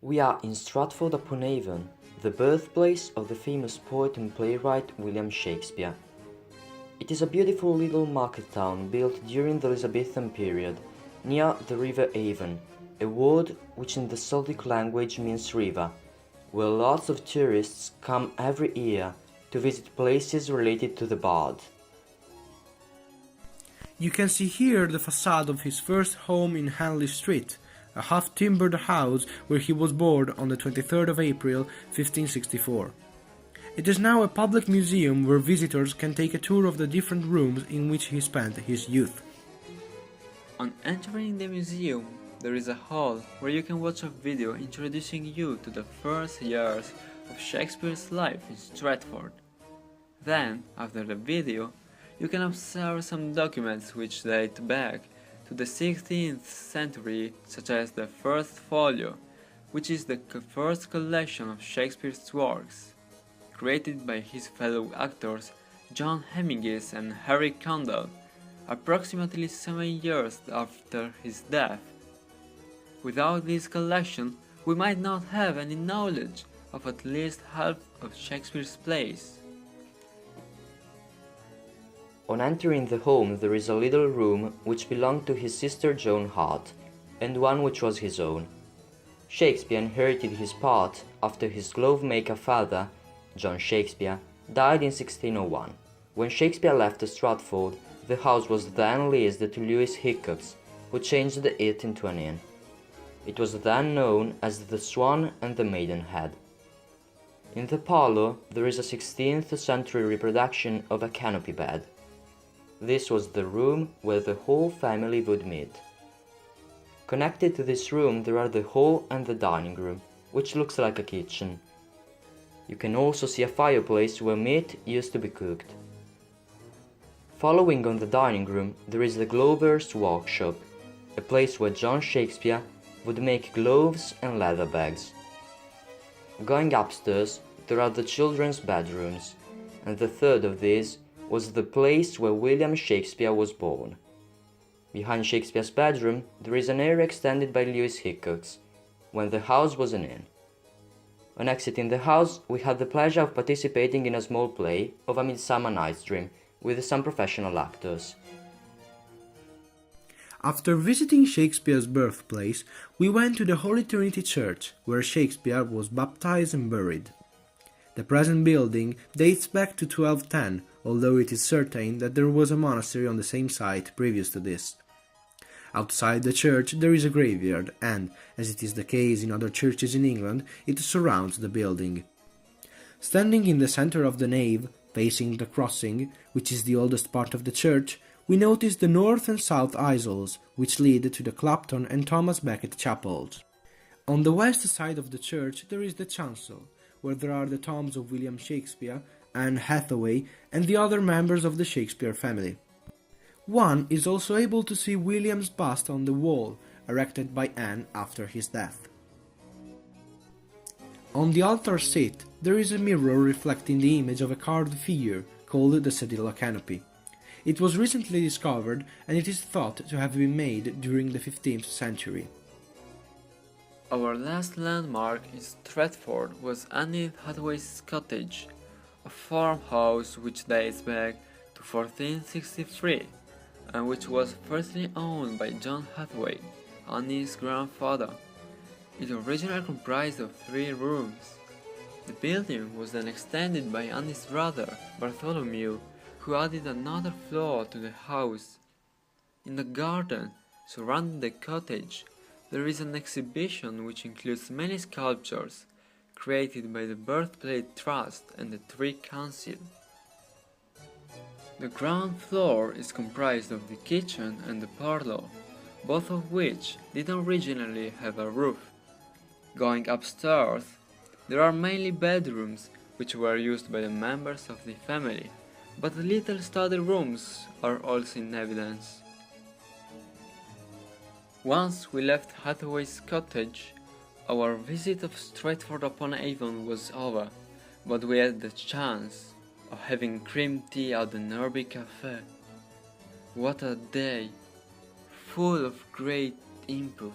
We are in Stratford upon Avon, the birthplace of the famous poet and playwright William Shakespeare. It is a beautiful little market town built during the Elizabethan period, near the river Avon, a word which in the Celtic language means river, where lots of tourists come every year to visit places related to the bard. You can see here the facade of his first home in Hanley Street, a half-timbered house where he was born on the 23rd of April 1564. It is now a public museum where visitors can take a tour of the different rooms in which he spent his youth. On entering the museum, there is a hall where you can watch a video introducing you to the first years of Shakespeare's life in Stratford. Then, after the video, you can observe some documents which date back to the 16th century, such as the first folio, which is the first collection of Shakespeare's works, created by his fellow actors John Hemingis and Harry Condell, approximately 7 years after his death. Without this collection, we might not have any knowledge of at least half of Shakespeare's plays. On entering the home there is a little room which belonged to his sister Joan Hart, and one which was his own. Shakespeare inherited his part after his glove-maker father, John Shakespeare, died in 1601. When Shakespeare left Stratford, the house was then leased to Lewis Hickox, who changed it into an inn. It was then known as the Swan and the Maidenhead. In the parlour there is a 16th century reproduction of a canopy bed. This was the room where the whole family would meet. Connected to this room there are the hall and the dining room, which looks like a kitchen. You can also see a fireplace where meat used to be cooked. Following on the dining room there is the glover's workshop, a place where John Shakespeare would make gloves and leather bags. Going upstairs there are the children's bedrooms, and the third of these was the place where William Shakespeare was born. Behind Shakespeare's bedroom there is an area extended by Lewis Hickox, when the house was an inn. On exiting the house we had the pleasure of participating in a small play of A Midsummer Night's Dream with some professional actors. After visiting Shakespeare's birthplace, we went to the Holy Trinity Church, where Shakespeare was baptized and buried. The present building dates back to 1210, although it is certain that there was a monastery on the same site previous to this. Outside the church there is a graveyard and, as it is the case in other churches in England, it surrounds the building. Standing in the center of the nave, facing the crossing, which is the oldest part of the church, we notice the north and south aisles, which lead to the Clapton and Thomas Becket chapels. On the west side of the church there is the chancel, where there are the tombs of William Shakespeare, Anne Hathaway, and the other members of the Shakespeare family. One is also able to see William's bust on the wall, erected by Anne after his death. On the altar seat there is a mirror reflecting the image of a carved figure called the Sedilla canopy. It was recently discovered and it is thought to have been made during the 15th century. Our last landmark in Stratford was Anne Hathaway's cottage, a farmhouse which dates back to 1463 and which was firstly owned by John Hathaway, Anne's grandfather. It originally comprised of 3 rooms. The building was then extended by Anne's brother, Bartholomew, who added another floor to the house. In the garden surrounding the cottage, there is an exhibition which includes many sculptures created by the Birthplace Trust and the Tree Council. The ground floor is comprised of the kitchen and the parlour, both of which did originally have a roof. Going upstairs, there are mainly bedrooms which were used by the members of the family, but the little study rooms are also in evidence. Once we left Hathaway's cottage, our visit of Stratford-upon-Avon was over, but we had the chance of having cream tea at the Derby Cafe. What a day, full of great input.